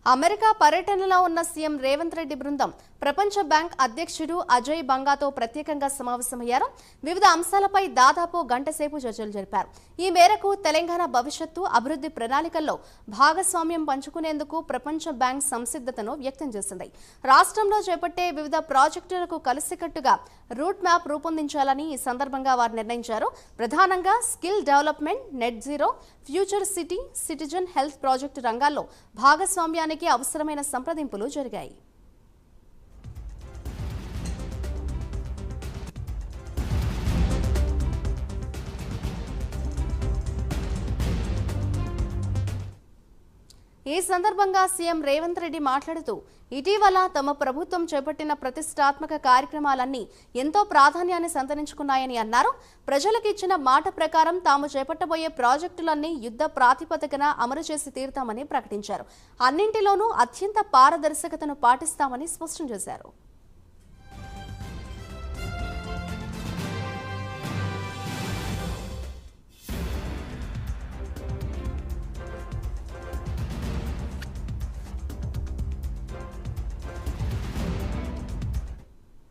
America పర్యటనలో ఉన్న CM Revanth Reddy బృందం ప్రపంచ బ్యాంక్ అధ్యక్షుడు అజయ్ బంగాతో ప్రత్యేకంగా సమావేశమయ్యారు. వివిధ అంశాలపై దాదాపు గంట సేపు చర్చలు జరిపారు. ఈ మేరకు తెలంగాణ భవిష్యత్తు అభివృద్ధి ప్రణాళికల్లో భాగస్వామ్యం పంచుకునేందుకు ప్రపంచ బ్యాంక్ సంసిద్ధతను వ్యక్తం చేసింది. రాష్ట్రంలో చేపట్టే వివిధ ప్రాజెక్టులకు కలిసికట్టుగా రూట్ మ్యాప్ రూపొందించాలని ఈ సందర్భంగా వారు నిర్ణయించారు. ప్రధానంగా skill development, net zero, future city, citizen health project రంగాల్లో భాగస్వామ్యానికి అవసరమైన సంప్రదింపులు జరిగాయి. ఈ సందర్భంగా సీఎం రేవంత్ రెడ్డి మాట్లాడుతూ, ఇటీవల తమ ప్రభుత్వం చేపట్టిన ప్రతిష్టాత్మక కార్యక్రమాలన్నీ ఎంతో ప్రాధాన్యాన్ని సంతరించుకున్నాయని అన్నారు. ప్రజలకు ఇచ్చిన మాట ప్రకారం తాము చేపట్టబోయే ప్రాజెక్టులన్నీ యుద్ధ ప్రాతిపదికన అమలు చేసి తీరుతామని ప్రకటించారు. అన్నింటిలోనూ అత్యంత పారదర్శకతను పాటిస్తామని స్పష్టం చేశారు.